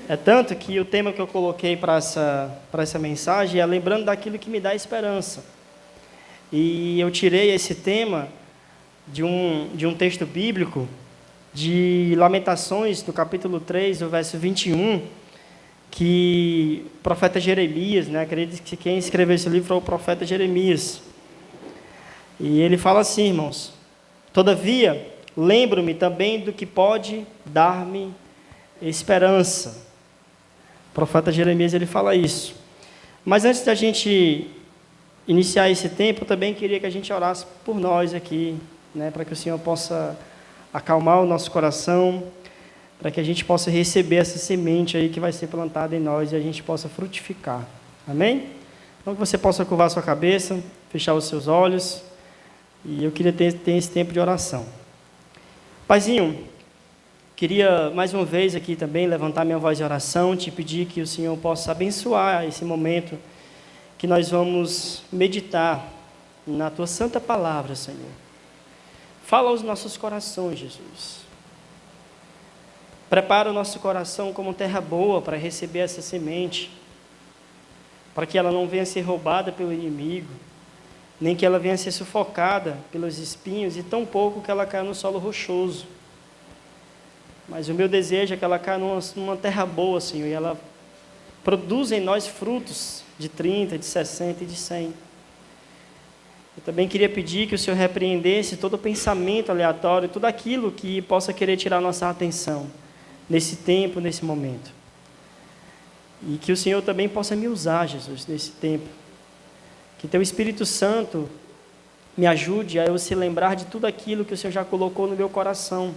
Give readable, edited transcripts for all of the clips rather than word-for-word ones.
É tanto que o tema que eu coloquei para essa mensagem é lembrando daquilo que me dá esperança. E eu tirei esse tema de um texto bíblico, de Lamentações, do capítulo 3, do verso 21, que o profeta Jeremias, acredito que quem escreveu esse livro foi o profeta Jeremias. E ele fala assim, irmãos: todavia, lembro-me também do que pode dar-me esperança. O profeta Jeremias, ele fala isso. Mas antes da gente iniciar esse tempo, eu também queria que a gente orasse por nós aqui, para que o Senhor possa acalmar o nosso coração, para que a gente possa receber essa semente aí que vai ser plantada em nós e a gente possa frutificar. Amém? Então que você possa curvar sua cabeça, fechar os seus olhos, e eu queria ter esse tempo de oração. Paizinho, queria mais uma vez aqui também levantar minha voz de oração, te pedir que o Senhor possa abençoar esse momento que nós vamos meditar na Tua Santa Palavra, Senhor. Fala aos nossos corações, Jesus. Prepara o nosso coração como terra boa para receber essa semente, para que ela não venha ser roubada pelo inimigo, nem que ela venha ser sufocada pelos espinhos, e tampouco que ela caia no solo rochoso. Mas o meu desejo é que ela caia numa terra boa, Senhor, e ela produza em nós frutos de 30, de 60 e de 100. Eu também queria pedir que o Senhor repreendesse todo pensamento aleatório, tudo aquilo que possa querer tirar nossa atenção nesse tempo, nesse momento. E que o Senhor também possa me usar, Jesus, nesse tempo. Que Teu Espírito Santo me ajude a eu se lembrar de tudo aquilo que o Senhor já colocou no meu coração,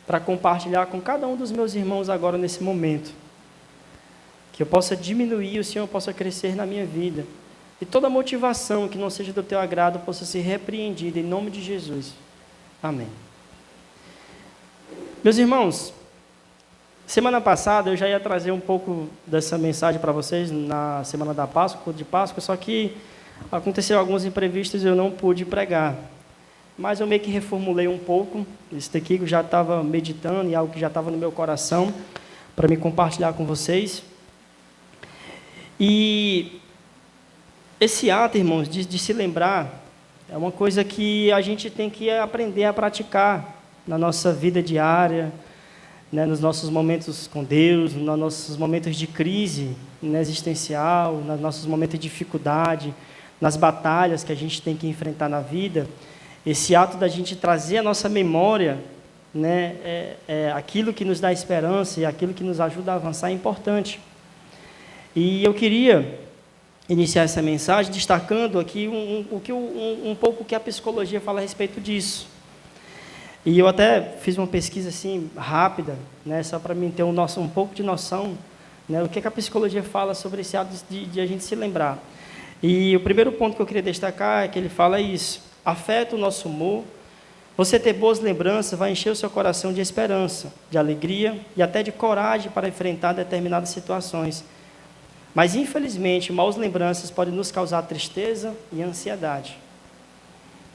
para compartilhar com cada um dos meus irmãos agora nesse momento. Que eu possa diminuir, o Senhor possa crescer na minha vida. E toda motivação que não seja do Teu agrado possa ser repreendida em nome de Jesus. Amém. Meus irmãos, semana passada eu já ia trazer um pouco dessa mensagem para vocês na semana da Páscoa, de Páscoa, só que aconteceu alguns imprevistos e eu não pude pregar. Mas eu meio que reformulei um pouco isso daqui, que eu já estava meditando e algo que já estava no meu coração para me compartilhar com vocês. E esse ato, irmãos, de se lembrar, é uma coisa que a gente tem que aprender a praticar na nossa vida diária, nos nossos momentos com Deus, nos nossos momentos de crise existencial, nos nossos momentos de dificuldade, nas batalhas que a gente tem que enfrentar na vida. Esse ato da gente trazer à nossa memória, aquilo que nos dá esperança e aquilo que nos ajuda a avançar é importante. E eu queria iniciar essa mensagem destacando aqui um pouco o que a psicologia fala a respeito disso. E eu até fiz uma pesquisa assim rápida, só para mim ter um pouco de noção, o que a psicologia fala sobre esse ato de a gente se lembrar. E o primeiro ponto que eu queria destacar é que ele fala isso: afeta o nosso humor. Você ter boas lembranças vai encher o seu coração de esperança, de alegria e até de coragem para enfrentar determinadas situações. Mas, infelizmente, maus lembranças podem nos causar tristeza e ansiedade.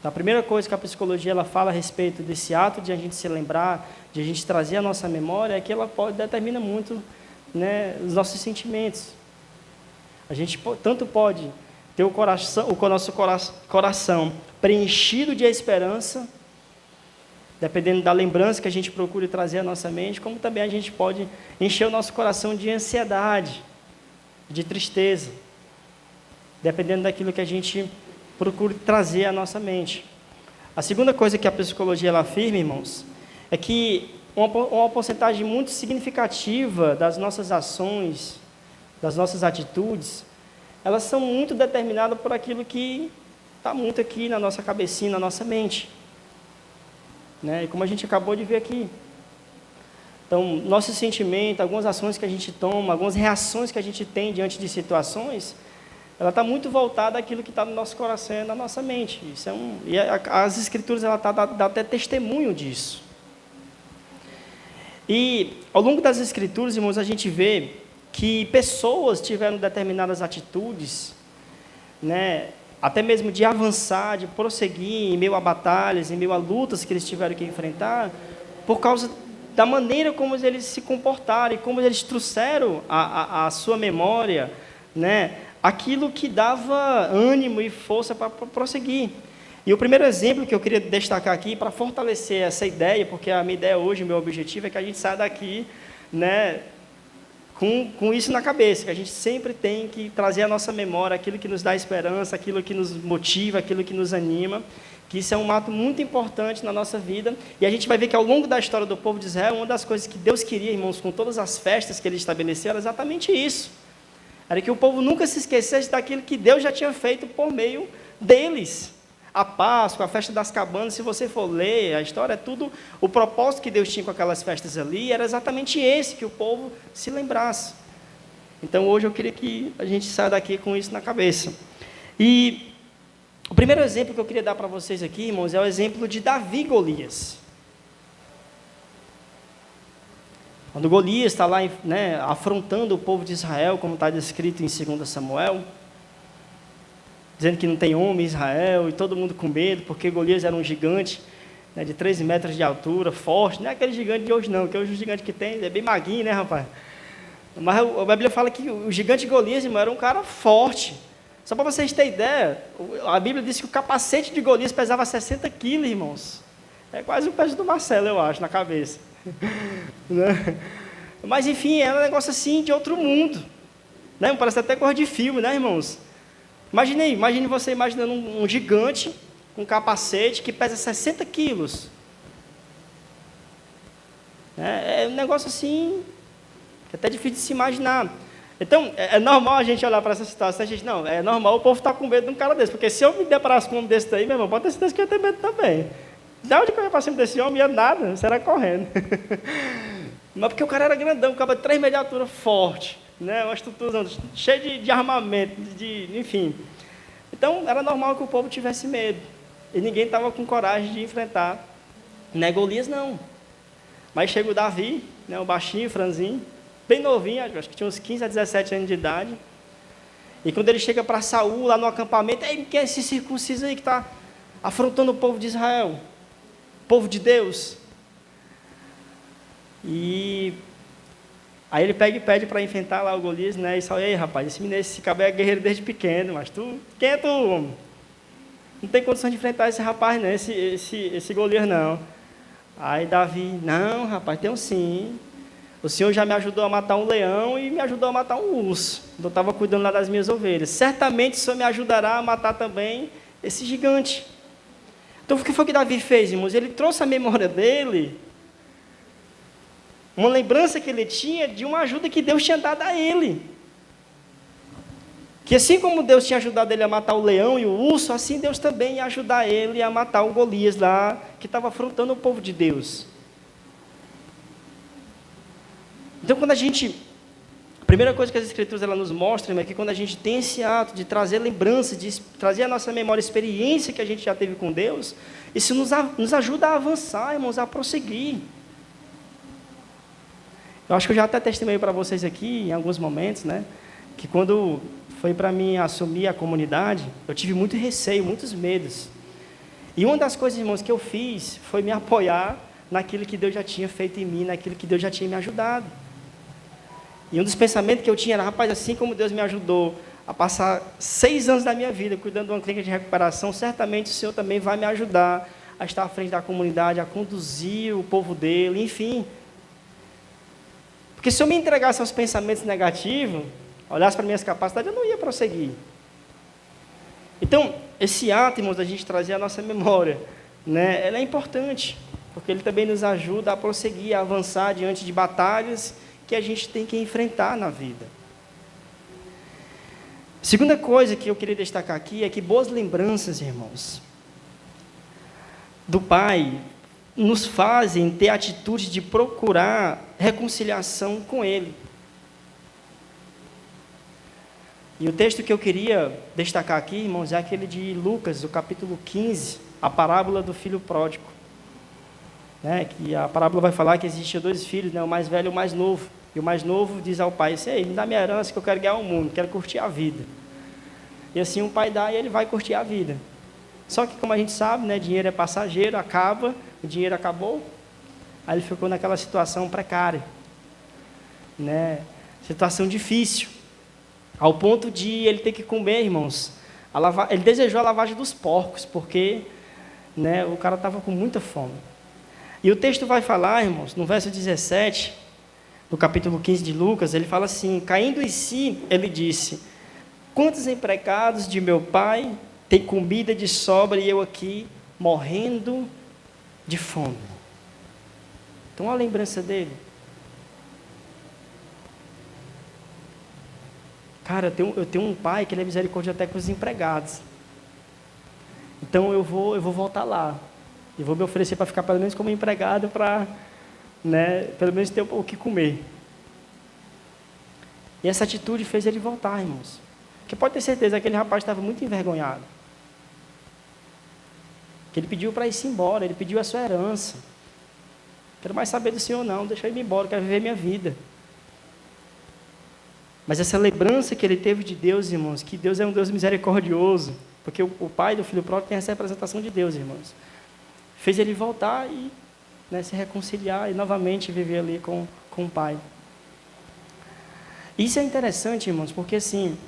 Então, a primeira coisa que a psicologia ela fala a respeito desse ato de a gente se lembrar, de a gente trazer a nossa memória, é que ela determina muito os nossos sentimentos. A gente tanto pode ter o nosso coração preenchido de esperança, dependendo da lembrança que a gente procure trazer à nossa mente, como também a gente pode encher o nosso coração de ansiedade, de tristeza, dependendo daquilo que a gente procure trazer à nossa mente. A segunda coisa que a psicologia ela afirma, irmãos, é que uma porcentagem muito significativa das nossas ações, das nossas atitudes, elas são muito determinadas por aquilo que está muito aqui na nossa cabecinha, na nossa mente. E como a gente acabou de ver aqui. Então, nosso sentimento, algumas ações que a gente toma, algumas reações que a gente tem diante de situações, ela está muito voltada àquilo que está no nosso coração e na nossa mente. Isso e as Escrituras dão até testemunho disso. E, ao longo das Escrituras, irmãos, a gente vê que pessoas tiveram determinadas atitudes, até mesmo de avançar, de prosseguir em meio a batalhas, em meio a lutas que eles tiveram que enfrentar, por causa da maneira como eles se comportaram e como eles trouxeram à sua memória, né, aquilo que dava ânimo e força para prosseguir. E o primeiro exemplo que eu queria destacar aqui, para fortalecer essa ideia, porque a minha ideia hoje, o meu objetivo é que a gente saia daqui, né, com isso na cabeça, que a gente sempre tem que trazer à nossa memória aquilo que nos dá esperança, aquilo que nos motiva, aquilo que nos anima, que isso é um ato muito importante na nossa vida. E a gente vai ver que ao longo da história do povo de Israel, uma das coisas que Deus queria, irmãos, com todas as festas que Ele estabeleceu, era exatamente isso. Era que o povo nunca se esquecesse daquilo que Deus já tinha feito por meio deles. A Páscoa, a festa das cabanas, se você for ler a história, é tudo, o propósito que Deus tinha com aquelas festas ali, era exatamente esse, que o povo se lembrasse. Então, hoje eu queria que a gente saia daqui com isso na cabeça. E o primeiro exemplo que eu queria dar para vocês aqui, irmãos, é o exemplo de Davi e Golias. Quando Golias está lá, né, afrontando o povo de Israel, como está descrito em 2 Samuel, dizendo que não tem homem em Israel, e todo mundo com medo, porque Golias era um gigante, né, de 13 metros de altura, forte, não é aquele gigante de hoje não, que hoje o gigante que tem é bem maguinho, né, rapaz? Mas a Bíblia fala que o gigante Golias, irmão, era um cara forte. Só para vocês terem ideia, a Bíblia diz que o capacete de Golias pesava 60 quilos, irmãos. É quase o peso do Marcelo, eu acho, na cabeça. Mas, enfim, era um negócio assim de outro mundo. Né? Parece até coisa de filme, né, irmãos? Imagine você imaginando um gigante com capacete que pesa 60 quilos. É um negócio assim, que é até difícil de se imaginar. Então, é normal a gente olhar para essa situação, a gente, não, é normal o povo estar com medo de um cara desse, porque se eu me deparasse com um desse daí, meu irmão, pode ter certeza que eu ia ter medo também. Da onde que eu ia para cima desse homem? Ia nada, será correndo. Mas porque o cara era grandão, um cara de 3 metros de altura, forte, né? Uma estrutura cheia de armamento, enfim. Então, era normal que o povo tivesse medo. E ninguém estava com coragem de enfrentar. Não é Golias, não. Mas chega o Davi, né, um baixinho, franzinho, bem novinho, acho que tinha uns 15 a 17 anos de idade. E quando ele chega para Saul, lá no acampamento, quem é esse circunciso aí que está afrontando o povo de Israel? O povo de Deus. E aí ele pega e pede para enfrentar lá o Golias, né? E fala, ei, rapaz, esse cabelo é guerreiro desde pequeno, mas quem é tu, homem? Não tem condição de enfrentar esse rapaz, não, esse Golias, não. Aí Davi, não, rapaz, tenho sim. O Senhor já me ajudou a matar um leão e me ajudou a matar um urso. Eu estava cuidando lá das minhas ovelhas. Certamente o Senhor me ajudará a matar também esse gigante. Então, o que foi que Davi fez, irmãos? Ele trouxe a memória dele, uma lembrança que ele tinha de uma ajuda que Deus tinha dado a ele. Que assim como Deus tinha ajudado ele a matar o leão e o urso, assim Deus também ia ajudar ele a matar o Golias lá, que estava afrontando o povo de Deus. Então, a primeira coisa que as Escrituras nos mostram é que quando a gente tem esse ato de trazer lembrança, de trazer à nossa memória a experiência que a gente já teve com Deus, isso nos ajuda a avançar, irmãos, a prosseguir. Eu acho que eu já até testemunhei para vocês aqui, em alguns momentos, né, que quando foi para mim assumir a comunidade, eu tive muito receio, muitos medos. E uma das coisas, irmãos, que eu fiz foi me apoiar naquilo que Deus já tinha feito em mim, naquilo que Deus já tinha me ajudado. E um dos pensamentos que eu tinha era, rapaz, assim como Deus me ajudou a passar 6 anos da minha vida cuidando de uma clínica de recuperação, certamente o Senhor também vai me ajudar a estar à frente da comunidade, a conduzir o povo dele, enfim. Porque se eu me entregasse aos pensamentos negativos, olhasse para minhas capacidades, eu não ia prosseguir. Então, esse ato, irmãos, da gente trazer a nossa memória, né, ela é importante, porque ele também nos ajuda a prosseguir, a avançar diante de batalhas que a gente tem que enfrentar na vida. Segunda coisa que eu queria destacar aqui é que boas lembranças, irmãos, do Pai nos fazem ter atitude de procurar reconciliação com Ele. E o texto que eu queria destacar aqui, irmãos, é aquele de Lucas, do capítulo 15, a parábola do filho pródigo. Né, que a parábola vai falar que existiam 2 filhos, né, o mais velho e o mais novo. E o mais novo diz ao pai, ei, me dá minha herança que eu quero ganhar o mundo, quero curtir a vida. E assim o pai dá e ele vai curtir a vida. Só que como a gente sabe, né, dinheiro é passageiro, acaba, o dinheiro acabou. Aí ele ficou naquela situação precária, né? Situação difícil, ao ponto de ele ter que comer, irmãos. Ele desejou a lavagem dos porcos, porque, né, o cara estava com muita fome. E o texto vai falar, irmãos, no verso 17, no capítulo 15 de Lucas, ele fala assim: caindo em si, ele disse: quantos empregados de meu pai têm comida de sobra e eu aqui morrendo de fome? Então, a lembrança dele. Cara, eu tenho um pai que ele é misericordioso até com os empregados. Então, eu vou voltar lá. E vou me oferecer para ficar pelo menos como empregado para, né, pelo menos ter o que comer. E essa atitude fez ele voltar, irmãos. Porque pode ter certeza que aquele rapaz estava muito envergonhado. Que ele pediu para ir-se embora, ele pediu a sua herança. Quero mais saber do Senhor não, deixa eu ir embora, quero viver minha vida. Mas essa lembrança que ele teve de Deus, irmãos, que Deus é um Deus misericordioso, porque o pai do filho pródigo tem essa representação de Deus, irmãos, fez ele voltar e, né, se reconciliar e novamente viver ali com o pai. Isso é interessante, irmãos, porque assim,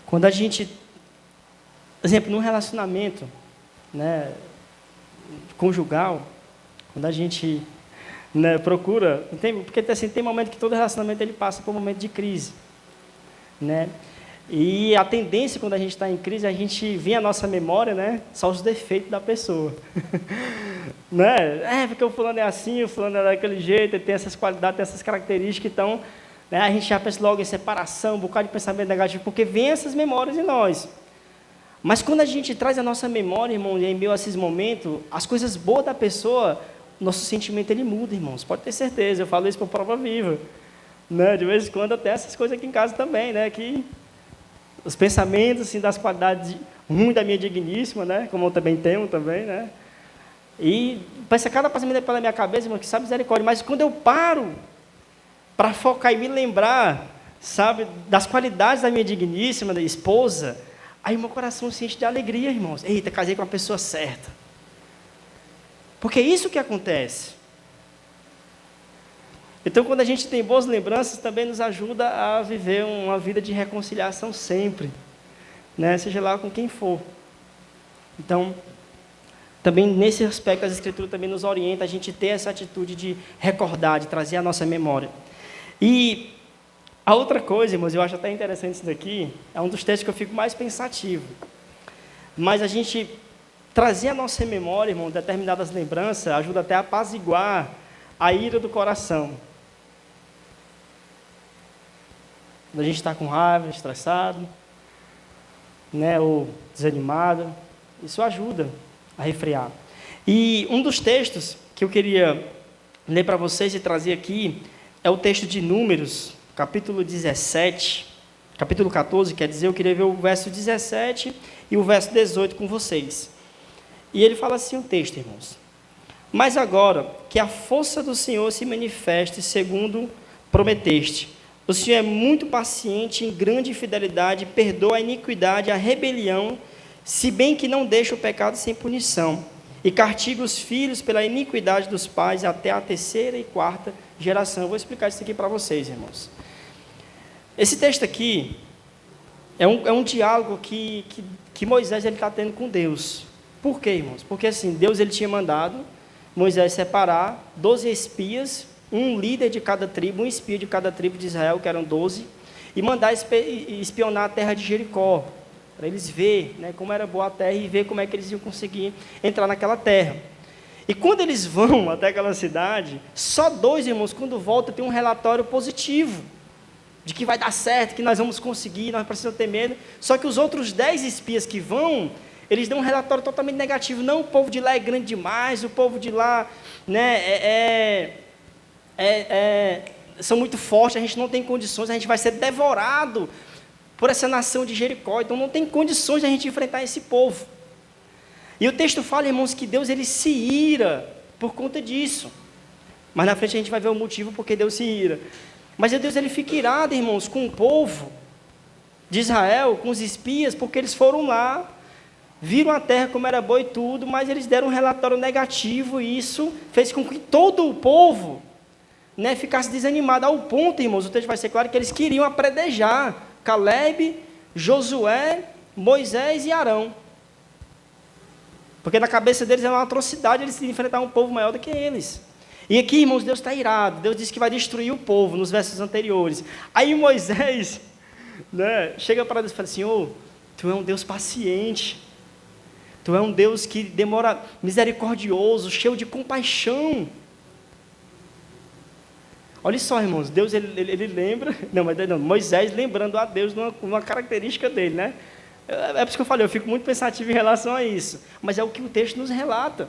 quando a gente, por exemplo, num relacionamento, né, conjugal, quando a gente, né, procura, porque assim, tem momento que todo relacionamento ele passa por um momento de crise, né? E a tendência quando a gente está em crise, a gente vê a nossa memória, né, só os defeitos da pessoa. Né? Porque o fulano é assim, o fulano é daquele jeito, ele tem essas qualidades, tem essas características, então, né, a gente já pensa logo em separação, um bocado de pensamento negativo, porque vem essas memórias em nós. Mas quando a gente traz a nossa memória, irmão, em meio a esses momentos, as coisas boas da pessoa, nosso sentimento ele muda, irmãos, pode ter certeza, eu falo isso por prova viva, né? De vez em quando até essas coisas aqui em casa também, né? Que os pensamentos assim, das qualidades ruins da minha digníssima, né? Como eu também tenho também, né? E pensa cada pensamento pela minha cabeça, irmão, que sabe misericórdia, mas quando eu paro para focar e me lembrar, sabe, das qualidades da minha digníssima, da esposa, aí meu coração se enche de alegria, irmãos. Eita, casei com a pessoa certa. Porque é isso que acontece. Então, quando a gente tem boas lembranças, também nos ajuda a viver uma vida de reconciliação sempre, né? Seja lá com quem for. Então, também nesse aspecto, as Escrituras também nos orienta a gente ter essa atitude de recordar, de trazer a nossa memória. E a outra coisa, irmãos, eu acho até interessante isso daqui, é um dos textos que eu fico mais pensativo. Mas a gente trazer a nossa memória, irmão, determinadas lembranças, ajuda até a apaziguar a ira do coração. Quando a gente está com raiva, estressado, né, ou desanimado, isso ajuda a refrear. E um dos textos que eu queria ler para vocês e trazer aqui é o texto de Números, capítulo 17, capítulo 14, quer dizer, eu queria ver o verso 17 e o verso 18 com vocês. E ele fala assim o texto, irmãos: mas agora que a força do Senhor se manifeste segundo prometeste, o Senhor é muito paciente, em grande fidelidade, perdoa a iniquidade, a rebelião, se bem que não deixa o pecado sem punição, e castiga os filhos pela iniquidade dos pais até a terceira e quarta geração. Eu vou explicar isso aqui para vocês, irmãos. Esse texto aqui é um diálogo que Moisés está tendo com Deus. Por quê, irmãos? Porque assim, Deus ele tinha mandado Moisés separar 12 espias, um líder de cada tribo, um espia de cada tribo de Israel, que eram 12, e mandar espionar a terra de Jericó, para eles verem, né, como era boa a terra e ver como é que eles iam conseguir entrar naquela terra. E quando eles vão até aquela cidade, só 2, irmãos, quando voltam, tem um relatório positivo, de que vai dar certo, que nós vamos conseguir, nós não precisamos ter medo. Só que os outros 10 espias que vão, eles dão um relatório totalmente negativo. Não, o povo de lá é grande demais, o povo de lá, né, são muito fortes, a gente não tem condições, a gente vai ser devorado por essa nação de Jericó, então não tem condições de a gente enfrentar esse povo. E o texto fala, irmãos, que Deus ele se ira por conta disso. Mas na frente a gente vai ver o motivo porque Deus se ira. Mas Deus ele fica irado, irmãos, com o povo de Israel, com os espias, porque eles foram lá viram a terra como era boa e tudo, mas eles deram um relatório negativo e isso fez com que todo o povo, né, ficasse desanimado ao ponto, irmãos, o texto vai ser claro, que eles queriam apredejar Calebe, Josué, Moisés e Arão. Porque na cabeça deles era uma atrocidade eles enfrentar um povo maior do que eles. E aqui, irmãos, Deus está irado. Deus disse que vai destruir o povo nos versos anteriores. Aí Moisés, né, chega para Deus e fala: Senhor, Tu é um Deus paciente. Tu é um Deus que demora, misericordioso, cheio de compaixão. Olha só, irmãos, Deus, ele lembra, não, Moisés lembrando a Deus uma característica dele, né? É por isso que eu falei, eu fico muito pensativo em relação a isso, mas é o que o texto nos relata.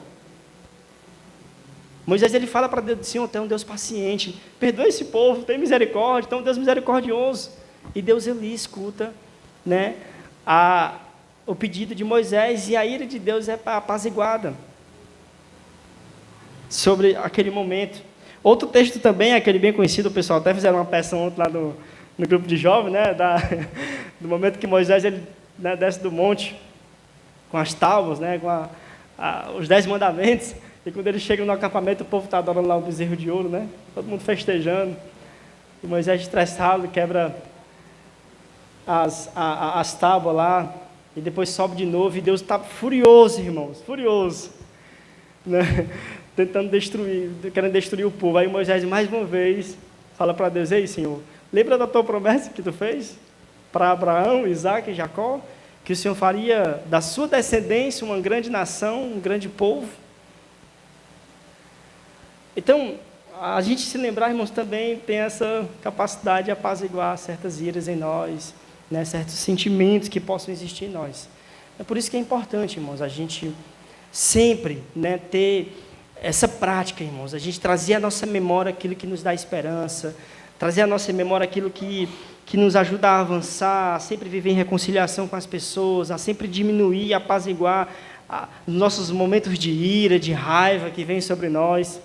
Moisés, ele fala para Deus: Senhor, Tu é um Deus paciente, perdoa esse povo, tem misericórdia, Tu é um Deus misericordioso. E Deus, ele escuta, né, o pedido de Moisés, e a ira de Deus é apaziguada sobre aquele momento. Outro texto também, aquele bem conhecido, o pessoal até fizeram uma peça ontem lá no grupo de jovens, né, do momento que Moisés, ele, né, desce do monte com as tábuas, né, com os 10 mandamentos, e quando ele chega no acampamento, o povo está adorando lá o bezerro de ouro, né, todo mundo festejando, e Moisés, estressado, quebra as tábuas lá, e depois sobe de novo, e Deus está furioso, irmãos, furioso, né, tentando querendo destruir o povo. Aí Moisés, mais uma vez, fala para Deus: Ei, Senhor, lembra da Tua promessa que Tu fez para Abraão, Isaac e Jacó, que o Senhor faria da sua descendência uma grande nação, um grande povo? Então, a gente se lembrar, irmãos, também tem essa capacidade de apaziguar certas iras em nós, né, certos sentimentos que possam existir em nós. É por isso que é importante, irmãos, a gente sempre, né, ter essa prática, irmãos, a gente trazer à nossa memória aquilo que nos dá esperança, trazer à nossa memória aquilo que nos ajuda a avançar, a sempre viver em reconciliação com as pessoas, a sempre diminuir, apaziguar os nossos momentos de ira, de raiva que vem sobre nós,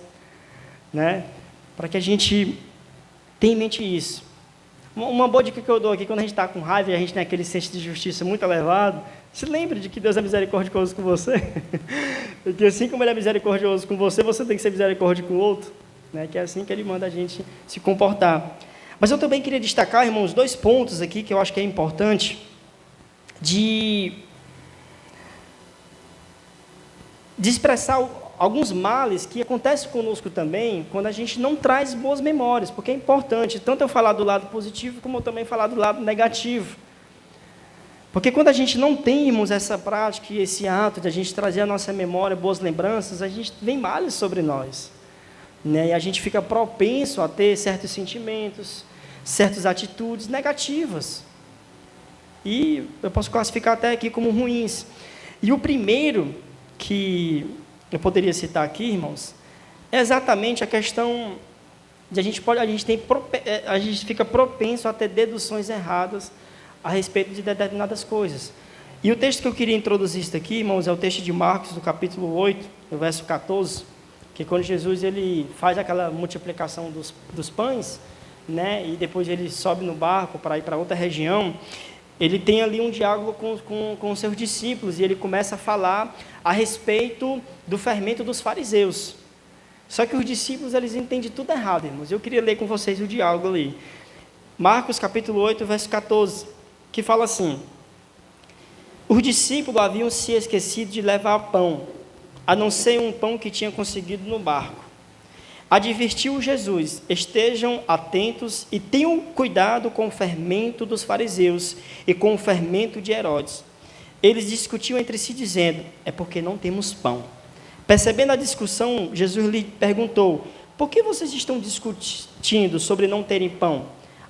né? Para que a gente tenha em mente isso. Uma boa dica que eu dou aqui, quando a gente está com raiva e a gente tem aquele senso de justiça muito elevado, se lembre de que Deus é misericordioso com você, e que assim como Ele é misericordioso com você, você tem que ser misericórdia com o outro, né? Que é assim que Ele manda a gente se comportar. Mas eu também queria destacar, irmãos, 2 pontos aqui que eu acho que é importante de expressar alguns males que acontecem conosco também quando a gente não traz boas memórias, porque é importante tanto eu falar do lado positivo como eu também falar do lado negativo. Porque quando a gente não tem, irmãos, essa prática e esse ato de a gente trazer à nossa memória boas lembranças, a gente vem males sobre nós, né? E a gente fica propenso a ter certos sentimentos, certas atitudes negativas. E eu posso classificar até aqui como ruins. E o primeiro que eu poderia citar aqui, irmãos, é exatamente a questão de a gente fica propenso a ter deduções erradas a respeito de determinadas coisas. E o texto que eu queria introduzir isso aqui, irmãos, é o texto de Marcos, do capítulo 8, no verso 14, que quando Jesus ele faz aquela multiplicação dos pães, né, e depois ele sobe no barco para ir para outra região, ele tem ali um diálogo com os seus discípulos, e ele começa a falar a respeito do fermento dos fariseus. Só que os discípulos, eles entendem tudo errado, irmãos. Eu queria ler com vocês o diálogo ali. Marcos, capítulo 8, verso 14, que fala assim: os discípulos haviam se esquecido de levar pão, a não ser um pão que tinha conseguido no barco. Advertiu Jesus: estejam atentos e tenham cuidado com o fermento dos fariseus e com o fermento de Herodes. Eles discutiam entre si, dizendo: é porque não temos pão. Percebendo a discussão, Jesus lhe perguntou: por que vocês estão discutindo sobre não terem pão?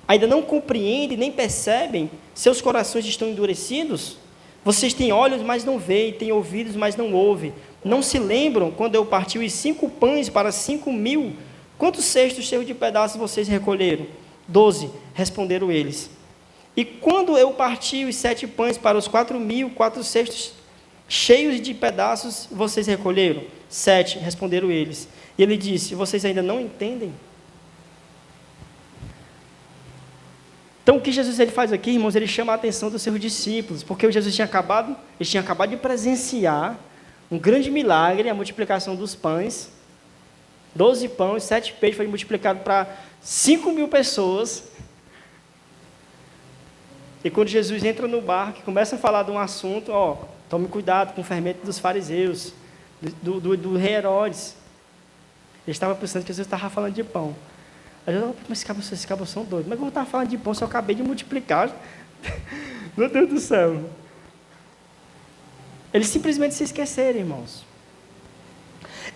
Ainda não compreendem, nem percebem? Seus corações estão endurecidos? Vocês têm olhos, mas não veem, têm ouvidos, mas não ouvem. Não se lembram quando eu parti os 5 pães para 5.000? Quantos cestos cheios de pedaços vocês recolheram? 12, responderam eles. E quando eu parti os 7 pães para os 4.000, 4 cestos cheios de pedaços vocês recolheram? 7, responderam eles. E ele disse: vocês ainda não entendem? Então, o que Jesus ele faz aqui, irmãos, ele chama a atenção dos seus discípulos, porque Jesus tinha acabado de presenciar um grande milagre, a multiplicação dos pães, 12 pães, 7 peixes, foi multiplicado para 5.000 pessoas. E quando Jesus entra no barco, começa a falar de um assunto, tome cuidado com o fermento dos fariseus, do rei Herodes. Ele estava pensando que Jesus estava falando de pão. Aí eu, mas esses cabos são doidos. Mas como eu estava falando de pão, se eu acabei de multiplicar? Meu Deus do céu. Eles simplesmente se esqueceram, irmãos.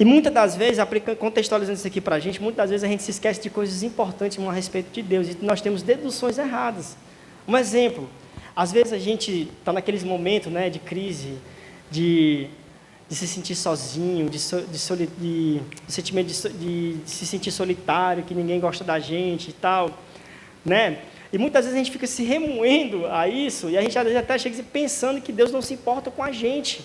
E muitas das vezes, contextualizando isso aqui para a gente, muitas das vezes a gente se esquece de coisas importantes a respeito de Deus. E nós temos deduções erradas. Um exemplo, às vezes a gente está naqueles momentos, né, de crise, de se sentir sozinho, de sentimento de se sentir solitário, que ninguém gosta da gente e tal, né? E muitas vezes a gente fica se remoendo a isso, e a gente às vezes até chega pensando que Deus não se importa com a gente.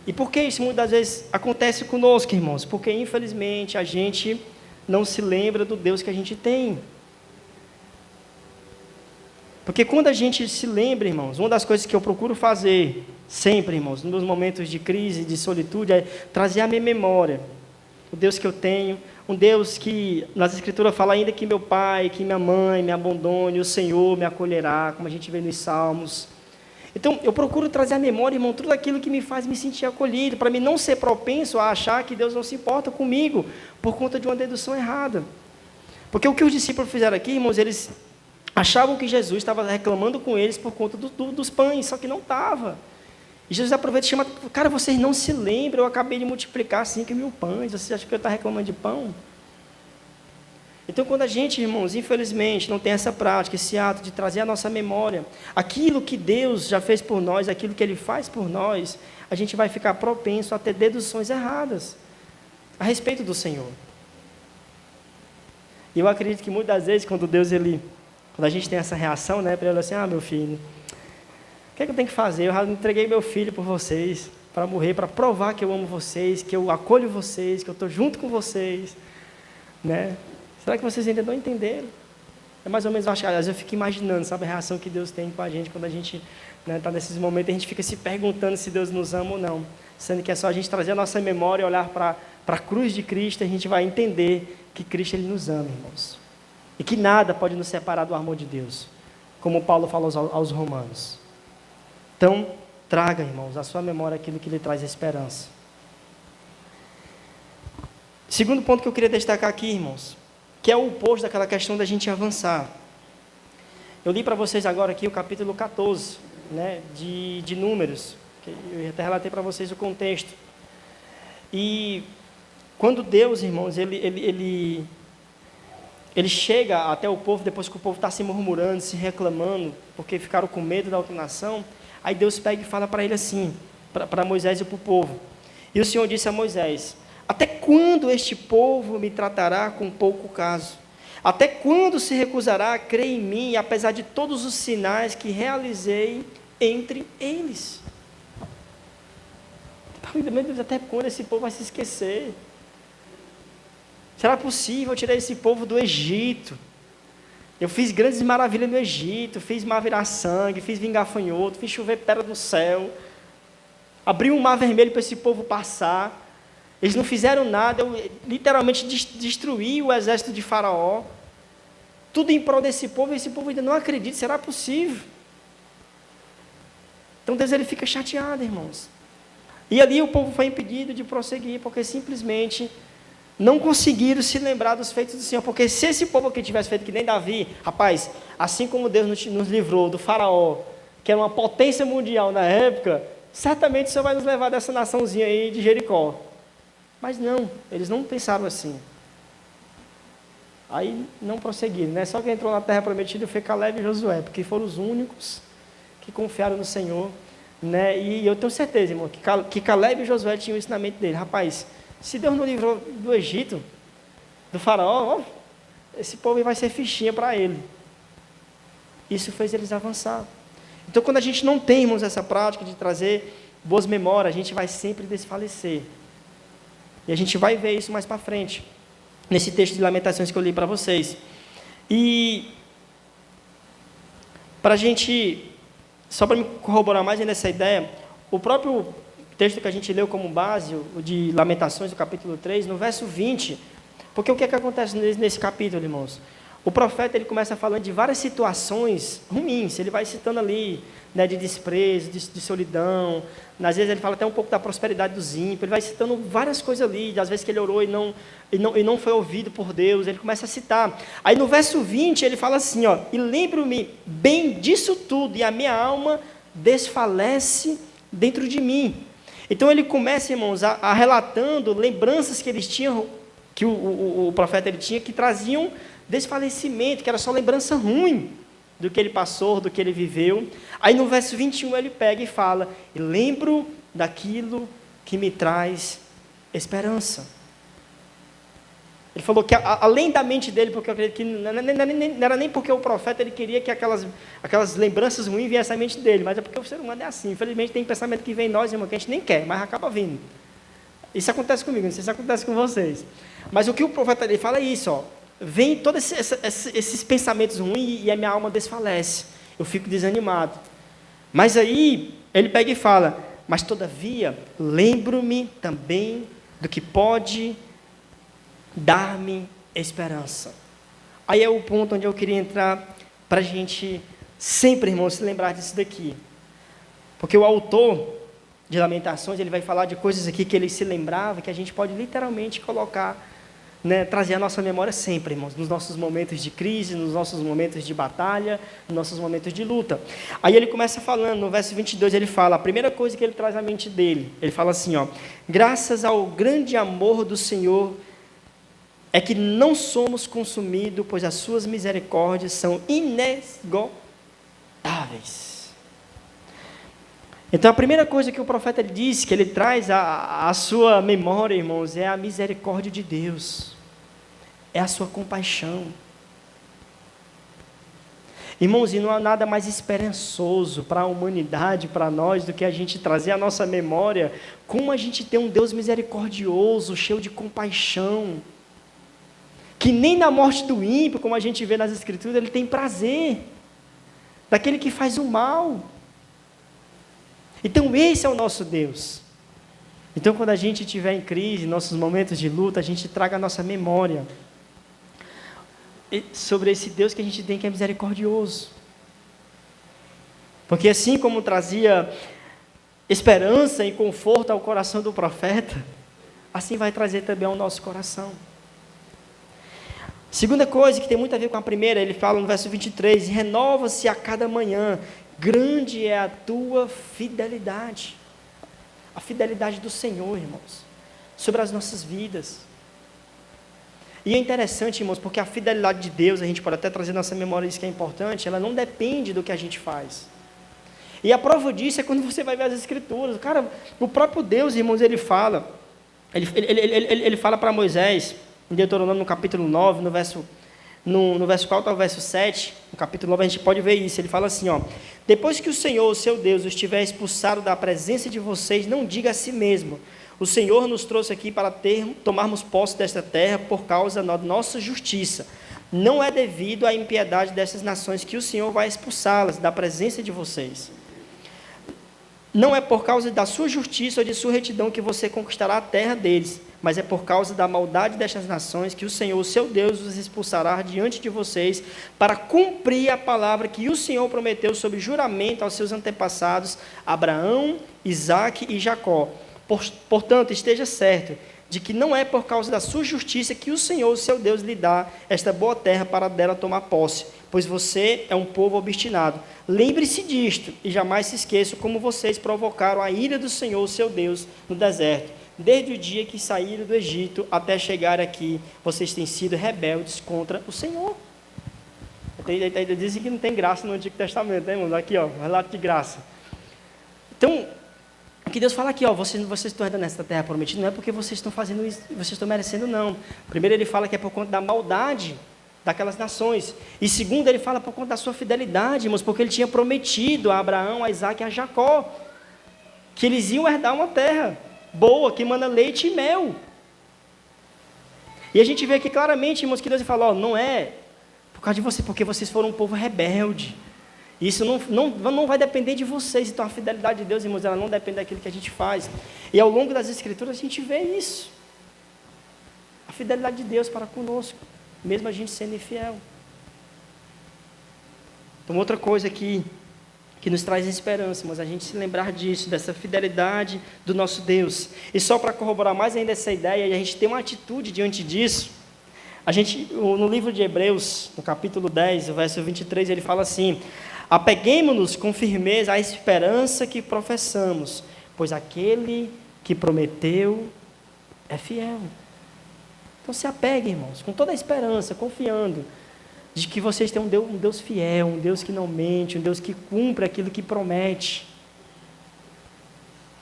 E por que isso muitas vezes acontece conosco, irmãos? Porque infelizmente a gente não se lembra do Deus que a gente tem. Porque quando a gente se lembra, irmãos, uma das coisas que eu procuro fazer sempre, irmãos, nos meus momentos de crise, de solitude, é trazer à minha memória o Deus que eu tenho, um Deus que, nas Escrituras, fala ainda que meu pai, que minha mãe me abandone, o Senhor me acolherá, como a gente vê nos Salmos. Então, eu procuro trazer à memória, irmão, tudo aquilo que me faz me sentir acolhido, para mim não ser propenso a achar que Deus não se importa comigo, por conta de uma dedução errada. Porque o que os discípulos fizeram aqui, irmãos, eles achavam que Jesus estava reclamando com eles por conta dos pães, só que não estava. E Jesus aproveita e chama, cara, vocês não se lembram, eu acabei de multiplicar 5.000 pães, vocês acham que eu estou reclamando de pão? Então, quando a gente, irmãos, infelizmente, não tem essa prática, esse ato de trazer à nossa memória aquilo que Deus já fez por nós, aquilo que Ele faz por nós, a gente vai ficar propenso a ter deduções erradas a respeito do Senhor. E eu acredito que muitas vezes, quando a gente tem essa reação, né, para ele assim, meu filho, o que é que eu tenho que fazer? Eu já entreguei meu filho por vocês, para morrer, para provar que eu amo vocês, que eu acolho vocês, que eu estou junto com vocês, né? Será que vocês ainda não entenderam? É mais ou menos, às vezes eu fico imaginando, sabe, a reação que Deus tem com a gente, quando a gente está nesses momentos, a gente fica se perguntando se Deus nos ama ou não, sendo que é só a gente trazer a nossa memória, olhar para a cruz de Cristo, a gente vai entender que Cristo Ele nos ama, irmãos. E que nada pode nos separar do amor de Deus, como Paulo falou aos romanos. Então, traga, irmãos, à sua memória aquilo que lhe traz esperança. Segundo ponto que eu queria destacar aqui, irmãos, que é o oposto daquela questão da gente avançar. Eu li para vocês agora aqui o capítulo 14, né, de Números, que eu até relatei para vocês o contexto. E quando Deus, irmãos, ele chega até o povo, depois que o povo está se murmurando, se reclamando, porque ficaram com medo da outra nação, aí Deus pega e fala para ele assim, para Moisés e para o povo. E o Senhor disse a Moisés, até quando este povo me tratará com pouco caso? Até quando se recusará a crer em mim, apesar de todos os sinais que realizei entre eles? Meu Deus, até quando esse povo vai se esquecer? Será possível eu tirar esse povo do Egito? Eu fiz grandes maravilhas no Egito, fiz mar virar sangue, fiz vir gafanhoto, fiz chover pedra do céu, abri um mar vermelho para esse povo passar. Eles não fizeram nada, eu literalmente destruí o exército de Faraó. Tudo em prol desse povo, e esse povo ainda não acredita, será possível? Então Deus ele fica chateado, irmãos. E ali o povo foi impedido de prosseguir, porque simplesmente não conseguiram se lembrar dos feitos do Senhor. Porque se esse povo aqui tivesse feito que nem Davi, rapaz, assim como Deus nos livrou do Faraó, que era uma potência mundial na época, certamente o Senhor vai nos levar dessa naçãozinha aí de Jericó. Mas não, eles não pensaram assim. Aí não prosseguiram, né? Só quem entrou na terra prometida foi Caleb e Josué, porque foram os únicos que confiaram no Senhor, né? E eu tenho certeza, irmão, que Caleb e Josué tinham o ensinamento dele. Rapaz, se Deus não livrou do Egito, do Faraó, esse povo vai ser fichinha para ele. Isso fez eles avançar. Então, quando a gente não tem, irmãos, essa prática de trazer boas memórias, a gente vai sempre desfalecer. E a gente vai ver isso mais para frente. nesse texto de Lamentações que eu li para vocês. E para a gente, só para me corroborar mais nessa ideia, o próprio texto que a gente leu como base, o de Lamentações, do capítulo 3, no verso 20, porque o que é que acontece nesse capítulo, irmãos? O profeta, ele começa falando de várias situações ruins, ele vai citando ali, né, de desprezo, de solidão, às vezes ele fala até um pouco da prosperidade dos ímpios, ele vai citando várias coisas ali, às vezes que ele orou e não foi ouvido por Deus, ele começa a citar. Aí no verso 20 ele fala assim, ó, e lembro-me bem disso tudo, e a minha alma desfalece dentro de mim. Então ele começa, irmãos, a relatando lembranças que eles tinham, que o profeta ele tinha, que traziam desfalecimento, que era só lembrança ruim do que ele passou, do que ele viveu. Aí no verso 21 ele pega e fala, e lembro daquilo que me traz esperança. Ele falou que além da mente dele, porque eu acredito que não era nem porque o profeta ele queria que aquelas lembranças ruins viessem à mente dele, mas é porque o ser humano é assim. Infelizmente tem pensamento que vem em nós, irmão, que a gente nem quer, mas acaba vindo. Isso acontece comigo, não sei se acontece com vocês. Mas o que o profeta ele fala é isso, ó. Vem todos esses pensamentos ruins e a minha alma desfalece. Eu fico desanimado. Mas aí, ele pega e fala, mas todavia, lembro-me também do que pode dar-me esperança. Aí é o ponto onde eu queria entrar para a gente sempre, irmão, se lembrar disso daqui. Porque o autor de Lamentações, ele vai falar de coisas aqui que ele se lembrava, que a gente pode literalmente colocar, né, trazer a nossa memória sempre, irmãos, nos nossos momentos de crise, nos nossos momentos de batalha, nos nossos momentos de luta. Aí ele começa falando, no verso 22, ele fala, a primeira coisa que ele traz à mente dele, ele fala assim, ó, graças ao grande amor do Senhor, é que não somos consumidos, pois as suas misericórdias são inesgotáveis. Então, a primeira coisa que o profeta diz, que ele traz à sua memória, irmãos, é a misericórdia de Deus. É a sua compaixão. Irmãos, e não há nada mais esperançoso para a humanidade, para nós, do que a gente trazer à nossa memória como a gente tem um Deus misericordioso, cheio de compaixão, que nem na morte do ímpio, como a gente vê nas Escrituras, ele tem prazer, daquele que faz o mal. Então esse é o nosso Deus. Então quando a gente estiver em crise, nossos momentos de luta, a gente traga a nossa memória sobre esse Deus que a gente tem, que é misericordioso. Porque assim como trazia esperança e conforto ao coração do profeta, assim vai trazer também ao nosso coração. Segunda coisa que tem muito a ver com a primeira, ele fala no verso 23, renova-se a cada manhã, grande é a tua fidelidade. A fidelidade do Senhor, irmãos, sobre as nossas vidas. E é interessante, irmãos, porque a fidelidade de Deus, a gente pode até trazer na nossa memória isso que é importante, ela não depende do que a gente faz. E a prova disso é quando você vai ver as Escrituras. Cara, o próprio Deus, irmãos, ele fala, ele fala para Moisés, em Deuteronômio, no capítulo 9, no verso 4 ao verso 7, no capítulo 9 a gente pode ver isso, ele fala assim, ó, depois que o Senhor, o seu Deus, os tiver expulsado da presença de vocês, não diga a si mesmo, o Senhor nos trouxe aqui para tomarmos posse desta terra por causa da nossa justiça. Não é devido à impiedade dessas nações que o Senhor vai expulsá-las da presença de vocês. Não é por causa da sua justiça ou de sua retidão que você conquistará a terra deles, mas é por causa da maldade destas nações que o Senhor, o seu Deus, os expulsará diante de vocês, para cumprir a palavra que o Senhor prometeu sob juramento aos seus antepassados, Abraão, Isaque e Jacó. Portanto, esteja certo de que não é por causa da sua justiça que o Senhor, o seu Deus, lhe dá esta boa terra para dela tomar posse, pois você é um povo obstinado. Lembre-se disto e jamais se esqueça como vocês provocaram a ira do Senhor, o seu Deus, no deserto. Desde o dia que saíram do Egito até chegar aqui, vocês têm sido rebeldes contra o Senhor. Dizem que não tem graça no Antigo Testamento, né, irmãos? Aqui, ó, relato de graça. Então, o que Deus fala aqui, ó, vocês estão entrando nessa terra prometida, não é porque vocês estão fazendo isso, vocês estão merecendo, não. Primeiro ele fala que é por conta da maldade daquelas nações. E segundo, ele fala por conta da sua fidelidade, irmãos, porque ele tinha prometido a Abraão, a Isaque e a Jacó que eles iam herdar uma terra boa, que manda leite e mel. E a gente vê aqui claramente, irmãos, que Deus fala, não é por causa de você, porque vocês foram um povo rebelde. Isso não vai depender de vocês. Então a fidelidade de Deus, irmãos, ela não depende daquilo que a gente faz. E ao longo das Escrituras a gente vê isso. A fidelidade de Deus para conosco, mesmo a gente sendo infiel. Então outra coisa que nos traz esperança, mas a gente se lembrar disso, dessa fidelidade do nosso Deus. E só para corroborar mais ainda essa ideia, e a gente ter uma atitude diante disso, no livro de Hebreus, no capítulo 10, o verso 23, ele fala assim: apeguemo-nos com firmeza à esperança que professamos, pois aquele que prometeu é fiel. Então se apeguem, irmãos, com toda a esperança, confiando de que vocês têm um Deus fiel, um Deus que não mente, um Deus que cumpre aquilo que promete.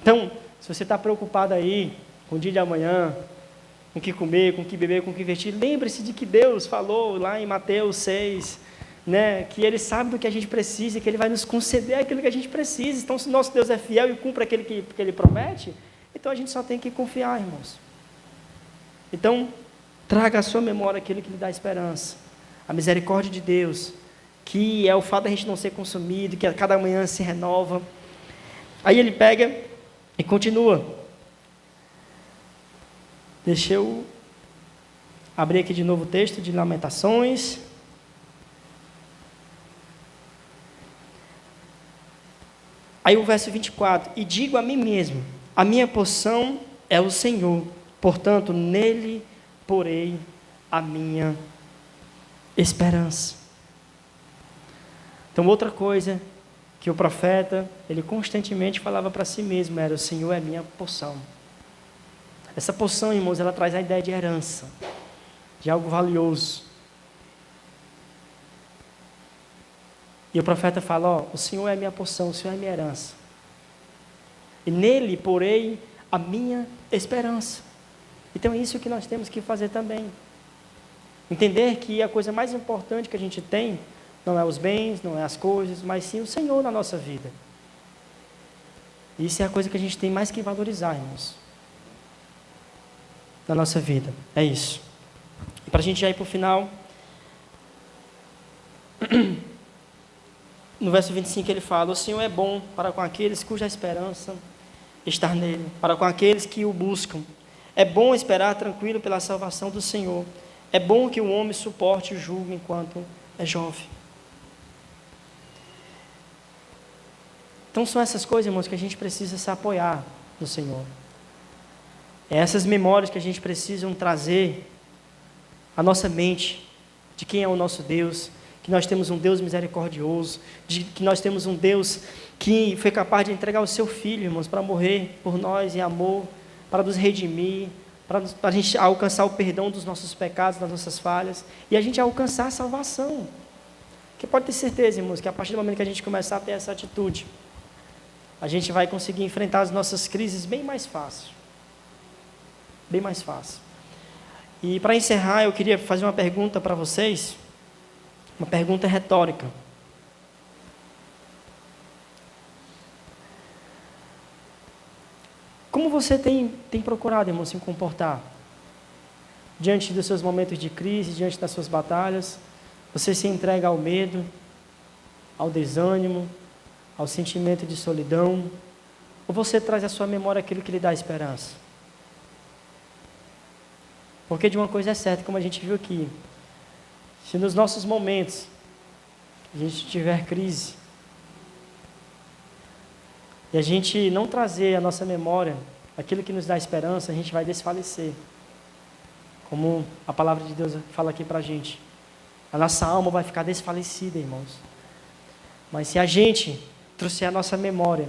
Então, se você está preocupado aí com o dia de amanhã, com o que comer, com o que beber, com o que vestir, lembre-se de que Deus falou lá em Mateus 6, né, que Ele sabe do que a gente precisa e que Ele vai nos conceder aquilo que a gente precisa. Então, se o nosso Deus é fiel e cumpre aquilo que Ele promete, então a gente só tem que confiar, irmãos. Então, traga à sua memória aquilo que lhe dá esperança. A misericórdia de Deus, que é o fato da gente não ser consumido, que a cada manhã se renova. Aí ele pega e continua. Deixa eu abrir aqui de novo o texto de Lamentações. Aí o verso 24: e digo a mim mesmo, a minha porção é o Senhor, portanto nele porei a minha esperança. Então outra coisa que o profeta, ele constantemente falava para si mesmo, era: o Senhor é minha porção. Essa porção, irmãos, ela traz a ideia de herança, de algo valioso. E o profeta fala: o Senhor é minha porção, o Senhor é minha herança. E nele porei a minha esperança. Então é isso que nós temos que fazer também. Entender que a coisa mais importante que a gente tem não é os bens, não é as coisas, mas sim o Senhor na nossa vida. Isso é a coisa que a gente tem mais que valorizar, irmãos, na nossa vida. É isso. E para a gente já ir para o final, no verso 25 ele fala: o Senhor é bom para com aqueles cuja esperança está nele, para com aqueles que o buscam. É bom esperar tranquilo pela salvação do Senhor. É bom que o homem suporte o jugo enquanto é jovem. Então são essas coisas, irmãos, que a gente precisa se apoiar no Senhor. É essas memórias que a gente precisa trazer à nossa mente de quem é o nosso Deus, que nós temos um Deus misericordioso, de que nós temos um Deus que foi capaz de entregar o seu Filho, irmãos, para morrer por nós em amor, para nos redimir, para a gente alcançar o perdão dos nossos pecados, das nossas falhas, e a gente alcançar a salvação. Porque pode ter certeza, irmãos, que a partir do momento que a gente começar a ter essa atitude, a gente vai conseguir enfrentar as nossas crises bem mais fácil. Bem mais fácil. E para encerrar, eu queria fazer uma pergunta para vocês, uma pergunta retórica. Como você tem procurado, irmão, se comportar? Diante dos seus momentos de crise, diante das suas batalhas, você se entrega ao medo, ao desânimo, ao sentimento de solidão? Ou você traz à sua memória aquilo que lhe dá esperança? Porque de uma coisa é certa, como a gente viu aqui, se nos nossos momentos a gente tiver crise, e a gente não trazer à nossa memória aquilo que nos dá esperança, a gente vai desfalecer. Como a palavra de Deus fala aqui para a gente. A nossa alma vai ficar desfalecida, irmãos. Mas se a gente trouxer à nossa memória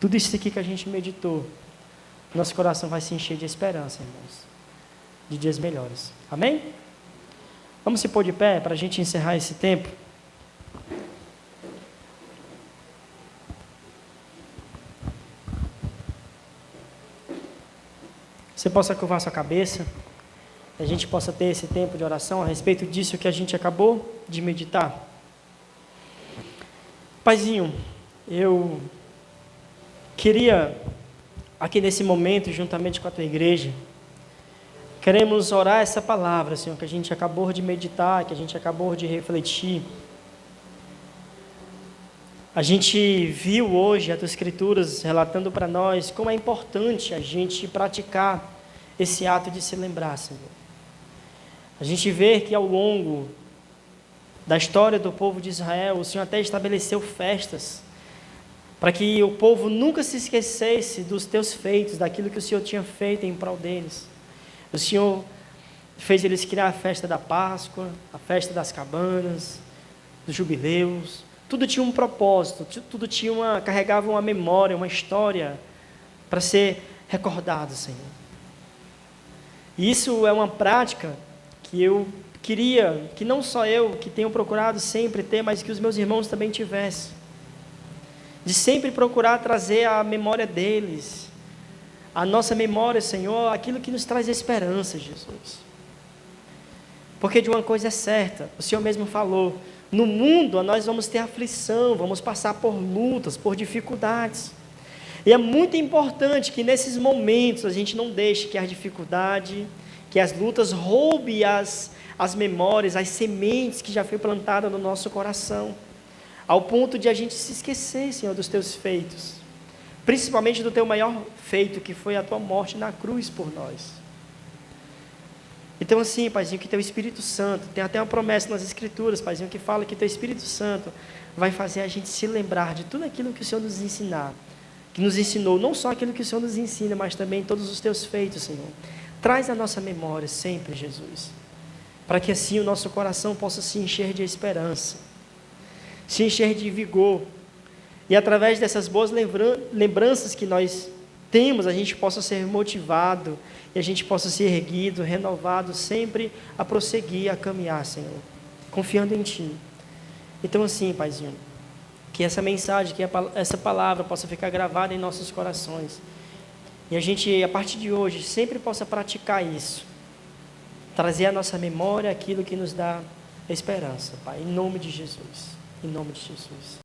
tudo isso aqui que a gente meditou, nosso coração vai se encher de esperança, irmãos. De dias melhores. Amém? Vamos se pôr de pé para a gente encerrar esse tempo. Você possa curvar sua cabeça, que a gente possa ter esse tempo de oração a respeito disso que a gente acabou de meditar. Paizinho, eu queria, aqui nesse momento, juntamente com a tua igreja, Queremos orar essa palavra, Senhor, que a gente acabou de meditar, que a gente acabou de refletir. A gente viu hoje as Tuas Escrituras relatando para nós como é importante a gente praticar esse ato de se lembrar, Senhor. A gente vê que ao longo da história do povo de Israel, o Senhor até estabeleceu festas para que o povo nunca se esquecesse dos Teus feitos, daquilo que o Senhor tinha feito em prol deles. O Senhor fez eles criar a festa da Páscoa, a festa das cabanas, dos jubileus. Tudo tinha um propósito, tudo carregava uma memória, uma história para ser recordado, Senhor. E isso é uma prática que eu queria, que não só eu, que tenho procurado sempre ter, mas que os meus irmãos também tivessem. De sempre procurar trazer à memória deles, a nossa memória, Senhor, aquilo que nos traz esperança, Jesus. Porque de uma coisa é certa, o Senhor mesmo falou, no mundo nós vamos ter aflição, vamos passar por lutas, por dificuldades. E é muito importante que nesses momentos a gente não deixe que a dificuldade, que as lutas roubem as memórias, as sementes que já foi plantada no nosso coração, ao ponto de a gente se esquecer, Senhor, dos Teus feitos, principalmente do Teu maior feito, que foi a Tua morte na cruz por nós. Então assim, Paizinho, que Teu Espírito Santo, tem até uma promessa nas Escrituras, Paizinho, que fala que Teu Espírito Santo vai fazer a gente se lembrar de tudo aquilo que o Senhor nos ensinar, que nos ensinou, não só aquilo que o Senhor nos ensina, mas também todos os Teus feitos, Senhor. Traz a nossa memória sempre, Jesus, para que assim o nosso coração possa se encher de esperança, se encher de vigor, e através dessas boas lembranças que nós temos, a gente possa ser motivado, e a gente possa ser erguido, renovado, sempre a prosseguir, a caminhar, Senhor, confiando em Ti. Então assim, Paizinho, que essa mensagem, que essa palavra possa ficar gravada em nossos corações, e a gente, a partir de hoje, sempre possa praticar isso, trazer à nossa memória aquilo que nos dá esperança, Pai, em nome de Jesus, em nome de Jesus.